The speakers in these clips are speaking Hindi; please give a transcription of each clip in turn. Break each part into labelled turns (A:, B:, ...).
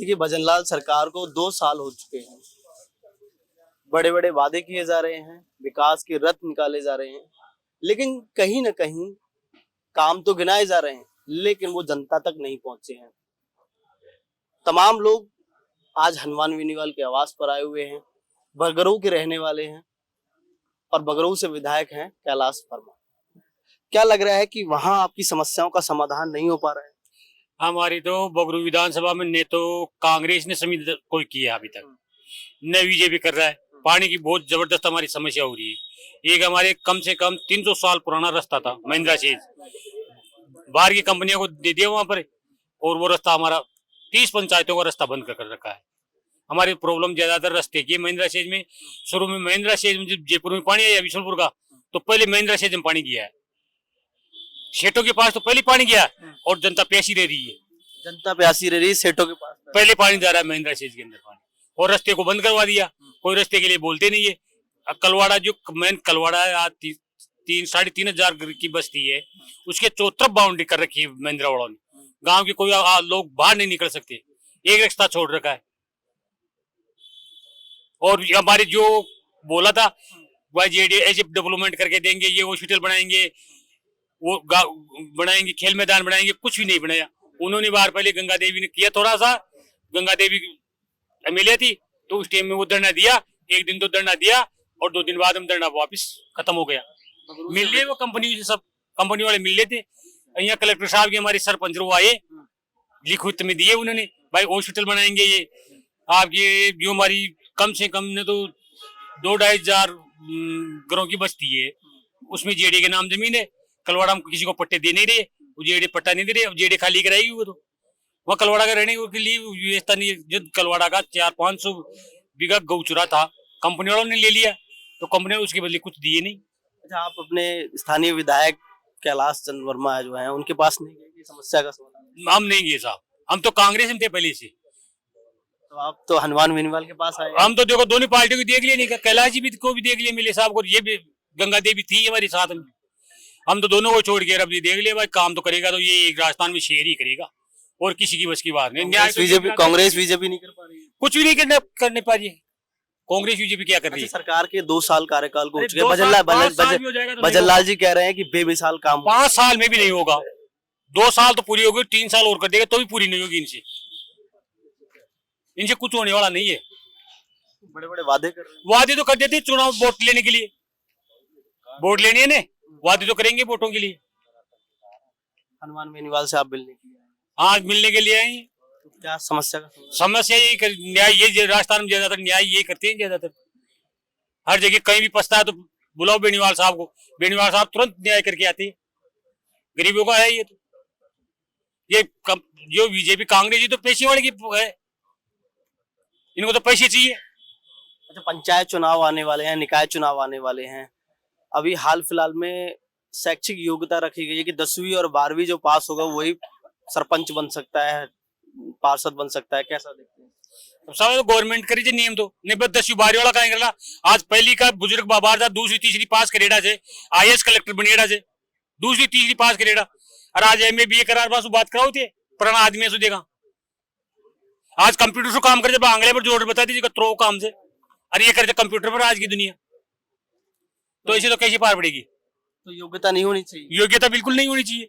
A: देखिए भजनलाल सरकार को 2 साल हो चुके हैं। बड़े बड़े वादे किए जा रहे हैं, विकास के रथ निकाले जा रहे हैं, लेकिन कहीं ना कहीं काम तो गिनाए जा रहे हैं, लेकिन वो जनता तक नहीं पहुंचे हैं। तमाम लोग आज हनुमान बेनीवाल के आवास पर आए हुए हैं। बगरू के रहने वाले हैं और बगरू से विधायक हैं कैलाश वर्मा। क्या लग रहा है कि वहां आपकी समस्याओं का समाधान नहीं हो पा रहा है?
B: हमारी तो बगरू विधानसभा में ने तो कांग्रेस ने समिति कोई किया अभी तक, न बीजेपी कर रहा है। पानी की बहुत जबरदस्त हमारी समस्या हो रही है। एक हमारे कम से कम 300 साल पुराना रास्ता था महिंद्रा सेज, बाहर की कंपनियों को दे दिया वहां पर, और वो रास्ता हमारा 30 पंचायतों का रास्ता बंद कर रखा है। हमारी प्रॉब्लम ज्यादातर रास्ते की है। महिंद्रा सेज में शुरू में महिंद्रा सेज में जब जयपुर में पानी आया बिशनपुर का, तो पहले महिंद्रा सेज में पानी गया है। सेठों के पास तो पहले पानी गया और जनता प्यासी रह रही है।
A: जनता प्यासी रह रही है, सेठों के पास
B: पहले पानी जा रहा है महिंद्रा सेज के अंदर पानी, और रास्ते को बंद करवा दिया। कोई रास्ते के लिए बोलते नहीं है। कलवाड़ा जो मेन कलवाड़ा है, आज 3,500 घर की बस्ती है, उसके चौतरफ बाउंड्री कर रखी है महिंद्रा वालों ने। गांव के कोई लोग बाहर नहीं निकल सकते, एक रास्ता छोड़ रखा है। और हमारे जो बोला था भाई जेडीएस डेवलपमेंट करके देंगे, ये हॉस्पिटल बनाएंगे, वो बनाएंगे, खेल मैदान बनाएंगे, कुछ भी नहीं बनाया उन्होंने। बार पहले गंगा देवी ने किया थोड़ा सा, गंगा देवी एमएलए थी तो उस टाइम में वो धरना दिया, एक दिन तो धरना दिया और 2 दिन बाद हम धरना वापिस खत्म हो गया। मिल लिए वो कंपनी से, सब कंपनी वाले मिल लेते। यहाँ कलेक्टर साहब के हमारे सरपंच वो आए, लिखित में दिए उन्होंने, भाई हॉस्पिटल बनाएंगे, ये आपकी जो हमारी कम से कम ने तो 2-2.5 हजार घरों की बस्ती है, उसमें जेडी के नाम जमीन है। कलवाड़ा में किसी को पट्टे दे नहीं रहे, वो जेडी पट्टा नहीं दे रहे। अब जेडी खाली कराएगी वो, तो वह कलवाड़ा का रहने के लिए व्यवस्था नहीं है। जो कलवाड़ा का 400-500 बीघा गौचरा था, कंपनी वालों ने ले लिया, तो कंपनी ने उसके बदले कुछ दिए नहीं।
A: अच्छा, आप अपने स्थानीय विधायक कैलाश चंद्र वर्मा जो हैं उनके पास नहीं गए कि समस्या का समाधान?
B: हम नहीं गए साहब, हम तो कांग्रेस में थे पहले से।
A: तो आप तो हनुमान बेनीवाल के पास आए?
B: हम तो देखो दोनों पार्टियों को देख लिया, नहीं कैलाश जी भी को भी देख लिया, मिले साहब को, ये भी गंगा देवी थी हमारे साथ में। हम तो दोनों को छोड़ के अब देख लिया, भाई काम तो करेगा तो ये राजस्थान में शेयर ही करेगा, और किसी की बस की बात नहीं।
A: कांग्रेस बीजेपी नहीं कर पा रही है,
B: कुछ भी नहीं करने पा रही है। कांग्रेस बीजेपी क्या कर रही है?
A: सरकार के 2 साल कार्यकाल को हो चुके हैं। भजनलाल जी कह रहे हैं कि बेमिसाल काम
B: 5 साल में भी नहीं होगा। 2 साल तो पूरी होगी, 3 साल और कर देगा तो भी पूरी नहीं होगी। इनसे कुछ होने वाला नहीं है।
A: बड़े बड़े वादे
B: तो कर देते चुनाव वोट लेने के लिए, वोट लेने है, वादे तो करेंगे वोटों के लिए।
A: हनुमान बेनीवाल से आप मिलने के लिए?
B: हाँ, मिलने के लिए आए।
A: तो क्या समस्या
B: यही न्याय, ये राजस्थान में ज्यादातर न्याय ये करते हैं। ज्यादातर हर जगह कहीं भी पछता है तो बुलाओ बेनीवाल साहब को, बेनीवाल साहब तुरंत न्याय करके आते हैं। गरीबों का है ये। तो ये जो बीजेपी कांग्रेस, ये तो पैसे वाले की है, इनको तो पैसे चाहिए।
A: अच्छा, पंचायत चुनाव आने वाले हैं, निकाय चुनाव आने वाले हैं। अभी हाल फिलहाल में शैक्षिक योग्यता रखी गई है कि 10वीं और 12वीं जो पास होगा वही सरपंच बन सकता है, पार्षद बन सकता है। कैसा देखते हैं?
B: सब तो गवर्नमेंट करी जे नियम, तो नहीं 10वीं 12वीं वाला कहीं करला। आज पहली का बुजुर्ग बाबार था, 2री 3री पास करेड़ा से आईएएस कलेक्टर बनेड़ा से, 2री 3री पास करेड़ा, और आज एमए बीए करार पास बात कराओ थे पुराना आदमी से देखा। आज कंप्यूटर से काम करे, जब आंगले पर जोड़ बता दीजिए त्रो काम से, अरे ये करे कंप्यूटर पर आज की दुनिया, तो इसे तो कैसे पार पड़ेगी?
A: तो योग्यता नहीं होनी चाहिए?
B: योग्यता बिल्कुल नहीं होनी चाहिए।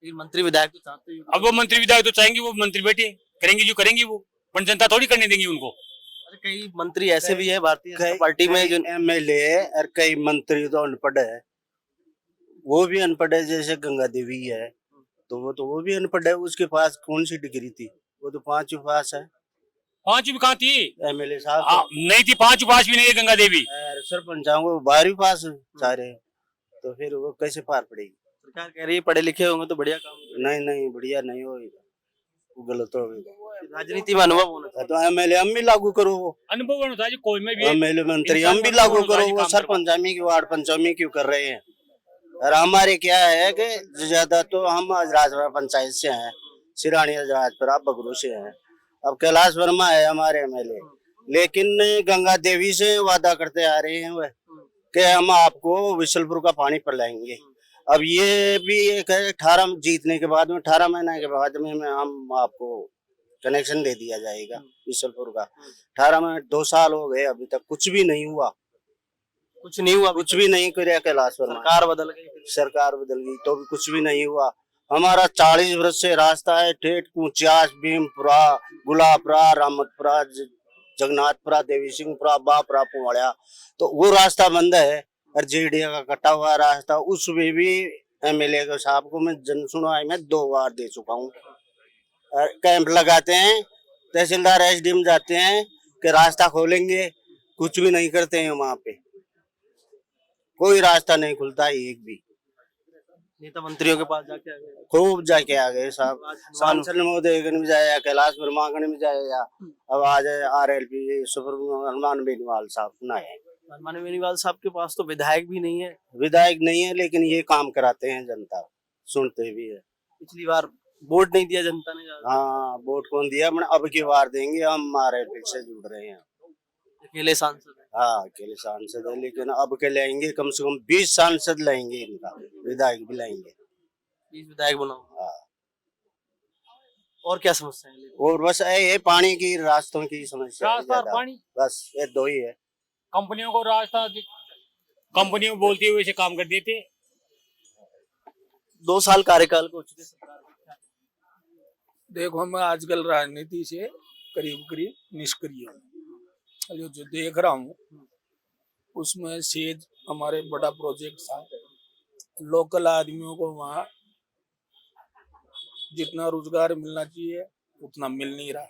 A: मंत्री विधायक तो चाहते हैं।
B: अब वो मंत्री विधायक तो चाहेंगे, वो मंत्री बैठे करेंगे जो करेंगे वो, पर जनता थोड़ी करने देंगी उनको।
A: कई मंत्री ऐसे भी है भारतीय जनता पार्टी में जो
C: एमएलए और कई मंत्री तो अनपढ़ है, वो भी अनपढ़ है। जैसे गंगा देवी है तो वो भी अनपढ़ है। उसके पास कौन सी डिग्री थी? वो तो 5वीं पास है।
B: 5वीं कहाँ थी?
C: एमएलए साहब
B: नहीं थी, 5वीं पास भी नहीं है गंगा देवी।
C: सरपंच 12वीं पास सारे, तो फिर वो कैसे पार पड़ेगी?
A: सरकार कह रही है पढ़े लिखे होंगे तो बढ़िया काम।
C: नहीं, बढ़िया नहीं होगा, वो गलत होगा।
A: राजनीति में अनुभव होना चाहिए।
C: तो एमएलए हम भी लागू करो, वो
B: अनुभव होना चाहिए कोई में भी।
C: एमएलए मंत्री हम भी लागू करो, वो सरपंच हमी की वार्ड पंचायत क्यों कर रहे हैं? और हमारे क्या है कि ज्यादा तो हम राजपुरा पंचायत से हैं, सिरानी राजपुरा बगरू से हैं। अब कैलाश वर्मा है हमारे एमएलए, लेकिन गंगा देवी से वादा करते आ रहे हैं वह कि हम आपको विशलपुर का पानी पिलाएंगे। अब ये भी एक है 18 जीतने के बाद में 18 महीने के बाद में हम आपको कनेक्शन दे दिया जाएगा बिशलपुर का। 18 में 2 साल हो गए, अभी तक कुछ भी नहीं हुआ,
A: कुछ नहीं हुआ,
C: कुछ भी नहीं किया कैलाश वर्मा।
A: सरकार बदल गई।
C: सरकार बदल गई तो भी कुछ भी नहीं हुआ। हमारा 40 वर्ष से रास्ता है ठेठ कुचास, भीमपुरा, गुलाबपुरा, रामतपुरा, जगन्नाथपुरा, देवी सिंहपुरा, बापरा, पुवाड़िया, तो वो रास्ता बंद है। और जेडीए का कटा हुआ रास्ता, उसमें भी एमएलए के साहब को मैं जन सुनवाई में 2 बार दे चुका हूँ। कैंप लगाते हैं, तहसीलदार एसडीएम जाते हैं कि रास्ता खोलेंगे, कुछ भी नहीं करते हैं। वहाँ पे कोई रास्ता नहीं खुलता है, एक भी।
A: नेता मंत्रियों के पास जाके आ गए,
C: खूब जाके आ गए साहब, सांसद महोदय गण भी जाया, कैलाश वर्मा गण भी जाया, अब आज आरएलपी हनुमान बेनीवाल साहब ना है।
A: हनुमान बेनीवाल साहब के पास तो विधायक भी नहीं है।
C: विधायक नहीं है, लेकिन ये काम कराते हैं, जनता सुनते भी है।
A: पिछली बार वोट नहीं दिया जनता ने ज्यादा।
C: हाँ, वोट कौन दिया, मैंने अब की बार देंगे, हम आरएलपी से जुड़ रहे हैं।
A: अकेले सांसद है।
C: हाँ, अकेले सांसद है, लेकिन अब के लाएंगे कम से कम 20 सांसद लाएंगे, इनका विधायक भी लाएंगे।
A: 20 विधायक बनाओ।
C: हाँ,
A: और क्या समस्या है?
C: और बस ये पानी की, रास्तों की समस्या है
B: रास्ता और
C: ज्यादा।
B: पानी,
C: बस ये 2 ही है।
B: कंपनियों को रास्ता, कंपनियों बोलते हुए से काम कर देते।
A: 2 साल कार्यकाल को चुके सरकार को।
D: देखो, मैं आजकल राजनीति से करीब करीब निष्क्रिय हूँ। जो देख रहा हूँ उसमें सेज हमारे बड़ा प्रोजेक्ट था, लोकल आदमियों को वहाँ जितना रोजगार मिलना चाहिए उतना मिल नहीं रहा।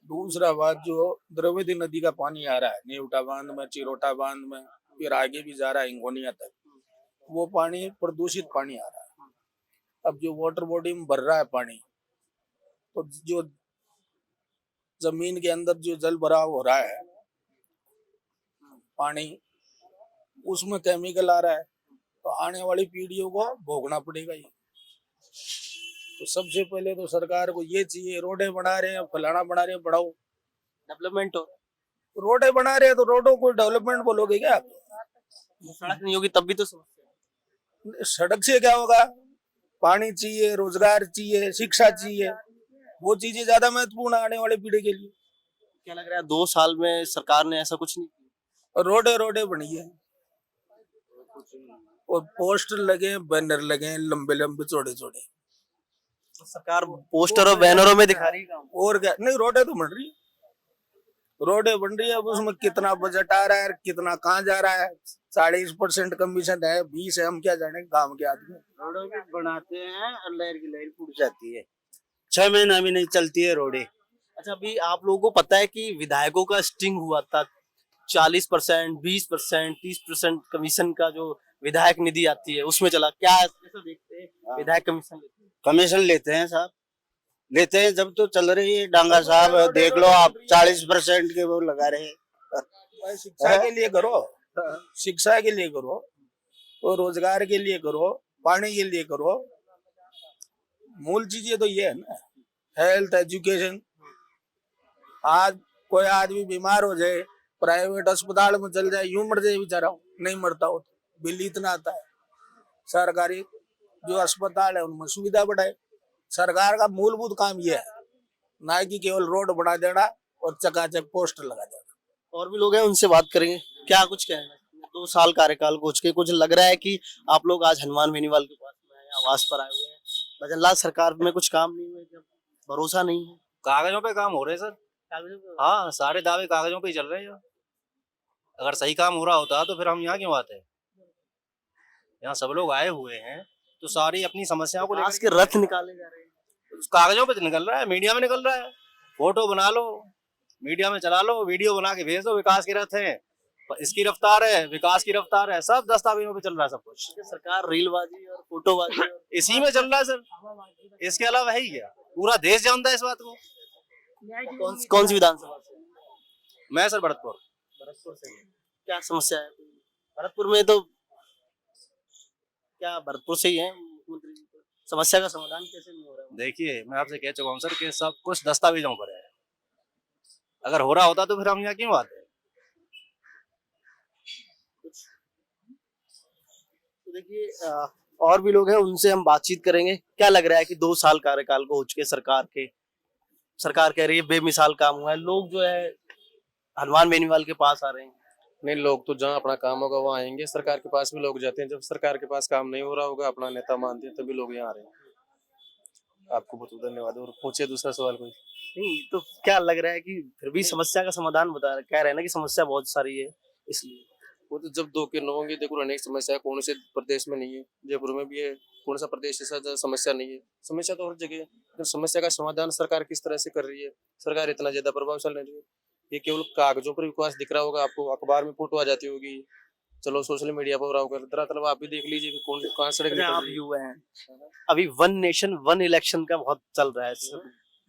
D: दूसरा बात, जो द्रव्यदी नदी का पानी आ रहा है नेवटा बांध में, चिरोटा बांध में, फिर आगे भी जा रहा है इंगोनिया तक, वो पानी प्रदूषित पानी आ रहा है। अब जो वाटर बॉडी में भर रहा है पानी, तो जो जमीन के अंदर जो जल भराव हो रहा है पानी, उसमें केमिकल आ रहा है, तो आने वाली पीढ़ियों को भोगना पड़ेगा ये। तो सबसे पहले तो सरकार को ये चाहिए, रोडें बना रहे हैं, फलाना बना रहे हैं, बढ़ाओ,
A: डेवलपमेंट हो।
D: रोडें बना रहे हैं तो रोडों को डेवलपमेंट बोलोगे क्या?
A: सड़क नहीं होगी तब भी तो समस्या।
D: सड़क से क्या होगा? पानी चाहिए, रोजगार चाहिए, शिक्षा चाहिए, वो चीजें ज्यादा महत्वपूर्ण है आने वाली पीढ़ी के लिए।
A: क्या लग रहा है 2 साल में सरकार ने ऐसा कुछ नहीं किया?
D: रोडे बनी है, और पोस्टर लगे, बैनर लगे, लंबे लंबे चौड़े चौड़े।
A: सरकार पोस्टर और बैनरों में दिखा रही है काम।
D: और क्या नहीं, रोडे तो बन रही है, रोडे बन रही है। अब उसमें कितना बजट आ रहा है, कितना कहाँ जा रहा है, 40% कमीशन है, 20 है, हम क्या जाने गांव के आदमी।
C: रोडों भी बनाते हैं और लहर की लहर फूट जाती है, 6 महीना भी नहीं चलती है रोडें।
A: अच्छा, अभी आप लोगों को पता है कि विधायकों का स्टिंग हुआ था, 40%, 20%, 30% कमीशन का जो विधायक निधि आती है उसमें चला, क्या कैसा देखते हैं विधायक कमीशन लेते हैं?
C: कमीशन लेते हैं साहब, लेते हैं जब तो चल रही है। डांगा साहब देख लो आप, 40% के वो लगा रहे हैं।
D: शिक्षा के लिए करो, शिक्षा के लिए करो, और रोजगार के लिए करो, पानी के लिए करो। मूल चीजें तो ये है ना, हेल्थ, एजुकेशन। आज कोई आदमी बीमार हो जाए, प्राइवेट अस्पताल में चल जाए, यूं मर जाए बेचारा, नहीं मरता हो, बिल इतना आता है। सरकारी जो अस्पताल है उनमें सुविधा बढ़ाए। सरकार का मूलभूत काम ये है, ना कि केवल रोड बना देना और चकाचक पोस्टर लगा देना।
A: और भी लोग हैं, उनसे बात करेंगे। क्या कुछ कहना है 2 साल कार्यकाल को के? कुछ लग रहा है कि आप लोग आज हनुमान बेनीवाल के पास में आए, आवास पर आए हुए हैं, भजनलाल सरकार में कुछ काम नहीं हुए, जब भरोसा नहीं है।
E: कागजों पे काम हो रहे हैं सर। हाँ, सारे दावे कागजों पे ही चल रहे हैं। अगर सही काम हो रहा होता तो फिर हम यहाँ क्यों आते? यहाँ सब लोग आए हुए हैं तो सारी अपनी समस्याओं को
A: विकास के रथ निकाले जा रहे हैं।
E: कागजों पे तो निकल रहा है, मीडिया में निकल रहा है, फोटो बना लो, मीडिया में चला लो, वीडियो बना के भेज दो, विकास के रथ है, इसकी रफ्तार है, विकास की रफ्तार है, सब दस्तावेजों पे चल रहा है सब कुछ।
A: सरकार रीलबाजी और फोटोबाजी और
E: इसी में चल रहा है सर, इसके अलावा है ही क्या? पूरा देश जानता है इस बात को।
A: कौन सी विधानसभा से?
E: मैं सर भरतपुर।
A: भरतपुर से। क्या समस्या है भरतपुर में? तो क्या भरतपुर से ही है मुख्यमंत्री जी? तो समस्या का समाधान कैसे नहीं हो रहा है?
E: देखिए, मैं आपसे कह चुका हूँ सर कि सब कुछ दस्तावेजों पर है। अगर हो रहा होता तो फिर हम यहाँ क्यों आते?
A: तो देखिए, और भी लोग हैं, उनसे हम बातचीत करेंगे। क्या लग रहा है कि 2 साल कार्यकाल को हो चुके सरकार के, सरकार कह रही है बेमिसाल काम हुआ है, लोग जो है हनुमान बेनीवाल के पास आ रहे हैं।
F: नहीं, लोग तो जहाँ अपना काम होगा वहाँ आएंगे, सरकार के पास भी लोग जाते हैं। जब सरकार के पास काम नहीं हो रहा होगा, अपना नेता मानते हैं, तभी लोग यहाँ आ रहे हैं। आपको बहुत बहुत धन्यवाद। और पूछिए दूसरा सवाल कोई।
A: नहीं तो क्या लग रहा है कि फिर भी समस्या का समाधान कह रहे हैं ना कि समस्या बहुत सारी है, इसलिए
F: वो तो जब 2 के 9 होंगे, देखो अनेक समस्या है, कौन से प्रदेश में नहीं है, जयपुर में भी है, कौन सा प्रदेश ऐसा जहाँ समस्या नहीं है। समस्या तो हर जगह है, लेकिन समस्या का समाधान सरकार किस तरह से कर रही है। सरकार इतना ज्यादा प्रभावशाली नहीं है, ये केवल कागजों पर विकास दिख रहा होगा आपको, अखबार में फोटो आ जाती होगी, चलो सोशल मीडिया पर हो रहा होगा, धरातल आप भी देख लीजिए कि कौन कहाँ सड़क
A: अच्छा,
F: निकल
A: आप
F: रही है।
A: युवा हैं, अभी वन नेशन वन इलेक्शन का बहुत चल रहा है।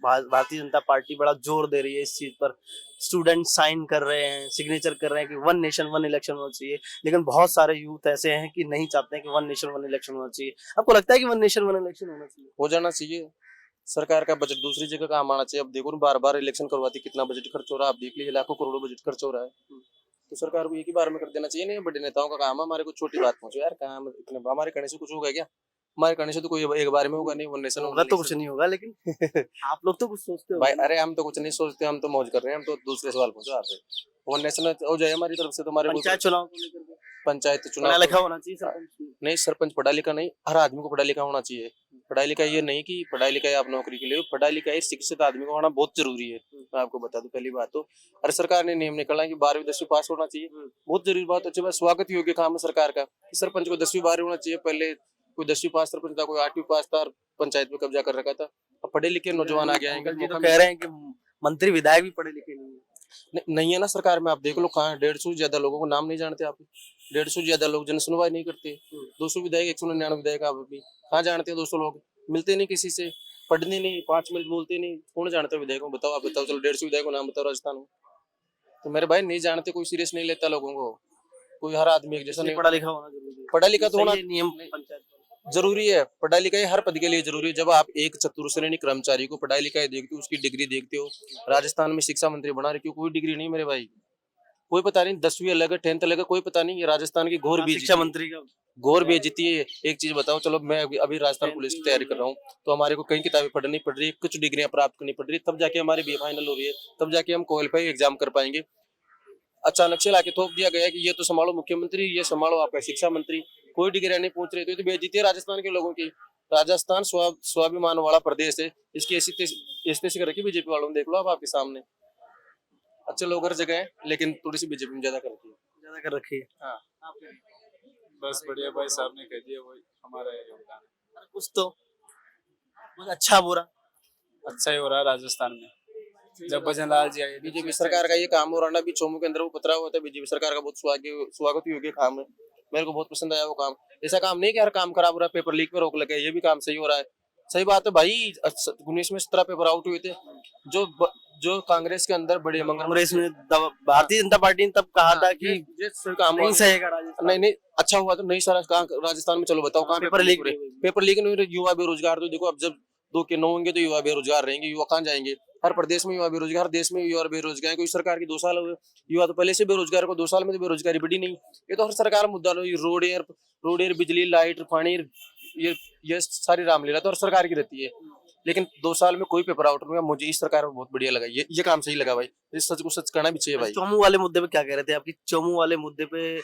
A: भारतीय जनता पार्टी बड़ा जोर दे रही है इस चीज पर, स्टूडेंट साइन कर रहे हैं, सिग्नेचर कर रहे हैं कि वन नेशन वन इलेक्शन होना चाहिए, लेकिन बहुत सारे यूथ ऐसे हैं कि नहीं चाहते हैं कि वन नेशन वन इलेक्शन होना चाहिए। आपको लगता है कि वन नेशन वन इलेक्शन होना चाहिए?
F: हो जाना चाहिए। सरकार का बजट दूसरी जगह काम आना चाहिए। अब देखो ना, बार बार इलेक्शन करवाती, कितना बजट खर्च हो रहा है, आप देख लीजिए, लाखों करोड़ों बजट खर्च हो रहा है। तो सरकार को एक ही बार में कर देना चाहिए। नहीं, बड़े नेताओं का काम है, हमारे को छोटी बात पहुंचो यार, काम इतने हमारे करने से कुछ होगा क्या? हमारे करने से तो कोई एक बार में होगा नहीं। वन नेशन
A: होगा तो कुछ नहीं होगा, लेकिन आप लोग तो कुछ सोचते हो
F: भाई। अरे हम तो कुछ नहीं सोचते, हम तो मौज कर रहे हैं। हम तो दूसरे सवाल पूछो आप। वन नेशन हो जाए हमारी तरफ से तो हमारे
A: पंचायत चुनाव को लेकर के
F: पंचायत
A: पढ़ा
F: चुनाव
A: लिखा होना चाहिए सरपंच।
F: नहीं, सरपंच पढ़ा लिखा नहीं, हर आदमी को पढ़ा लिखा होना चाहिए। पढ़ाई लिखाई ये नहीं कि पढ़ाई लिखाई आप नौकरी के लिए, पढ़ाई लिखाई शिक्षित आदमी को होना बहुत जरूरी है। मैं आपको बता दूं, पहली बात तो अरे सरकार ने नियम निकाला है कि 12वीं 10वीं पास होना चाहिए, बहुत जरूरी बात। अच्छी बात, स्वागत योग्य काम है सरकार का। सरपंच को 10वीं 12वीं होना चाहिए। पहले कोई 10वीं पास सरपंच था, कोई 8वीं पास था, पंचायत में कब्जा कर रखा था। अब पढ़े लिखे नौजवान आ गए हैं,
A: तो कह रहे हैं कि मंत्री विधायक भी पढ़े लिखे नहीं है।
F: नहीं है ना सरकार में। आप देख लो कहाँ 150 से ज्यादा लोगों को नाम नहीं जानते आप। 150 से ज्यादा लोग जन सुनवाई नहीं करते। 200 विधायक 199 विधायक आप अभी कहाँ जानते हैं? 200 लोग मिलते नहीं किसी से, पढ़ने नहीं, 5 मिनट बोलते नहीं, कौन जानता है विधायक को? बताओ, आप बताओ, चलो 150 विधायक को नाम बताओ राजस्थान में। तो मेरे भाई नहीं जानते, कोई सीरियस नहीं लेता लोगों को, कोई हर आदमी एक जैसा नहीं।
A: पढ़ा लिखा होना जरूरी है।
F: पढ़ा लिखा तो होना
A: नियम पंचायत
F: जरूरी है। पढ़ाई लिखाई हर पद के लिए जरूरी है। जब आप एक चतुर श्रेणी कर्मचारी को पढ़ाई लिखाई देखते हो, उसकी डिग्री देखते हो, राजस्थान में शिक्षा मंत्री बना रहे, क्यों? कोई डिग्री नहीं मेरे भाई, कोई पता नहीं, 10वीं अलग है, 10th अलग है, कोई पता नहीं। ये राजस्थान की घोर
A: शिक्षा मंत्री का
F: घोर बेइज्जती है। एक चीज बताओ, चलो मैं अभी राजस्थान पुलिस की तैयारी कर रहा हूँ, तो हमारे को कई किताबें पढ़नी पड़ रही है, कुछ डिग्रियां प्राप्त करनी पड़ रही है, तब जाके हमारी BA फाइनल हो रही है, तब जाके हम क्वालिफाई एग्जाम कर पाएंगे। अचानक से लाके थोप दिया गया कि ये तो संभालो मुख्यमंत्री, ये संभालो आपका शिक्षा मंत्री, कोई डिग्री नहीं पहुंच रही। तो बेइज्जती है राजस्थान के लोगों की। राजस्थान स्वाभिमान वाला प्रदेश है, इसकी ऐसी कर रखी बीजेपी वालों ने, देख लो आप आपके सामने। अच्छे लोग हर जगह है, लेकिन थोड़ी सी बीजेपी में ज्यादा कर रखी है।
A: हाँ,
G: बस बढ़िया भाई साहब ने कह दिया, वही हमारा योगदान है।
A: कुछ तो कुछ अच्छा बुरा
G: अच्छा ही हो रहा है राजस्थान में। जब भजन लाल जी आए,
F: बीजेपी सरकार का ये काम हो रहा ना, अभी चोमू के अंदर वो पतरा हुआ था, बीजेपी सरकार का बहुत स्वागत योग्य काम है। मेरे को बहुत पसंद आया वो काम। ऐसा काम नहीं कि हर काम खराब हो रहा है, पेपर लीक पे रोक लगे, ये भी काम सही हो रहा है। सही बात है भाई, 19 में 17 पेपर आउट हुए थे। जो कांग्रेस के अंदर बड़े
A: कांग्रेस में भारतीय जनता पार्टी ने तब कहा था कि नहीं सहेगा राजस्थान।
F: नहीं अच्छा हुआ तो नहीं सारा राजस्थान में। चलो बताओ कहाँ पेपर लीक नहीं हो रहे? युवा बेरोजगार, तो देखो अब जब 2 के 9 होंगे तो युवा बेरोजगार रहेंगे। युवा कहाँ जाएंगे? हर प्रदेश में युवा बेरोजगार, हर देश में युवा बेरोजगार। कोई सरकार की 2 साल हुए, युवा तो पहले से बेरोजगार को 2 साल में तो बेरोजगारी बढ़ी नहीं। ये तो हर सरकार मुद्दा लो, रोड एयर बिजली लाइट पानी, ये सारी रामलीला तो हर सरकार की रहती है। लेकिन 2 साल में कोई पेपर आउट नहीं हुआ। मुझे इस सरकार में बहुत बढ़िया लगा, ये काम सही लगा भाई। इस सच को सच करना भी चाहिए भाई।
A: चोमू वाले मुद्दे पे क्या कह रहे थे? आपकी चोमू वाले मुद्दे पे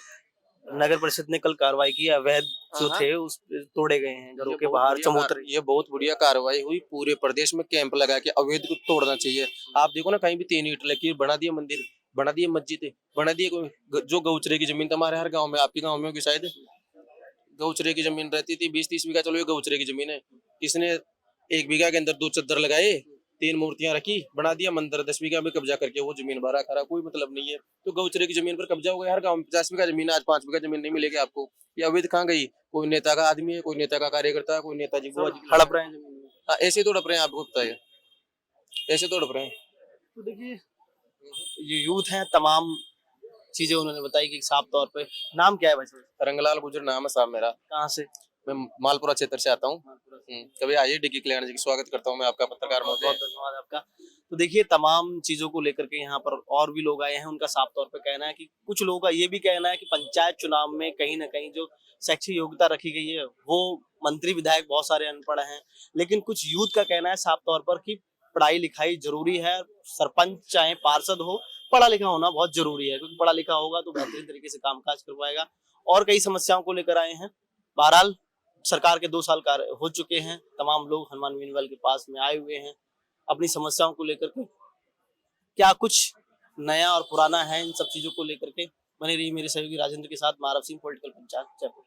A: नगर परिषद ने कल कार्रवाई की, अवैध जो थे उस तोड़े गए हैं घरों के बाहर चबूतरे।
F: ये बहुत बढ़िया कार्रवाई हुई। पूरे प्रदेश में कैंप लगा के अवैध को तोड़ना चाहिए। आप देखो ना, कहीं भी 3 ईंट लकीर बना दिए, मंदिर बना दिए, मस्जिद बना दिए। जो गौचरे की जमीन हमारे हर गाँव में, आपके गाँव में होगी शायद, गौचरे की जमीन रहती थी 20-30 बीघा, चलो ये गौचरे की जमीन है, किसने 1 बीघा के अंदर 2 चद्दर लगाए, 3 मूर्तियां रखी, बना दिया मंदिर, 10 बीघा में कब्जा करके वो जमीन बारा खरा, कोई मतलब नहीं है। तो गौचरे की जमीन पर कब्जा हो गया। हर गांव में 50 बीघा जमीन, आज 5 बीघा जमीन नहीं मिलेगी आपको। ये अवैध कहाँ गई? कोई नेता का आदमी है, कोई नेता का कार्यकर्ता है, कोई नेताजी
A: हड़प रहे हैं जमीन।
F: ऐसे तो हड़प रहे हैं, आपको पता है, ऐसे तो हड़प रहे हैं।
A: तो देखिए, ये यूथ है, तमाम चीजें उन्होंने बताई कि साफ तौर पे। नाम क्या है वैसे?
F: रंगलाल गुजर नाम है साहब मेरा।
A: कहाँ से?
F: मैं मालपुरा क्षेत्र से आता हूँ। कभी आइए, डिग्गी कल्याण जी की स्वागत करता हूँ मैं आपका, पत्रकार महोदय।
A: बहुत धन्यवाद आपका। तो देखिए, तमाम चीजों को लेकर के यहाँ पर और भी लोग आए हैं। उनका साफ तौर पे कहना है कि कुछ लोगों का ये भी कहना है कि पंचायत चुनाव में कहीं ना कहीं जो शैक्षिक योग्यता रखी गई है, वो मंत्री विधायक बहुत सारे अनपढ़ हैं। लेकिन कुछ यूथ का कहना है साफ तौर पर कि पढ़ाई लिखाई जरूरी है। सरपंच चाहे पार्षद हो, पढ़ा लिखा होना बहुत जरूरी है, क्योंकि पढ़ा लिखा होगा तो बेहतरीन तरीके से कामकाज करवाएगा। और कई समस्याओं को लेकर आए हैं। बहरहाल सरकार के 2 साल कार्य हो चुके हैं, तमाम लोग हनुमान बेनीवाल के पास में आए हुए हैं अपनी समस्याओं को लेकर के। क्या कुछ नया और पुराना है इन सब चीजों को लेकर के? बने रहिए मेरे सहयोगी राजेंद्र के साथ। मारव सिंह, पॉलिटिकल पंचायत, जयपुर।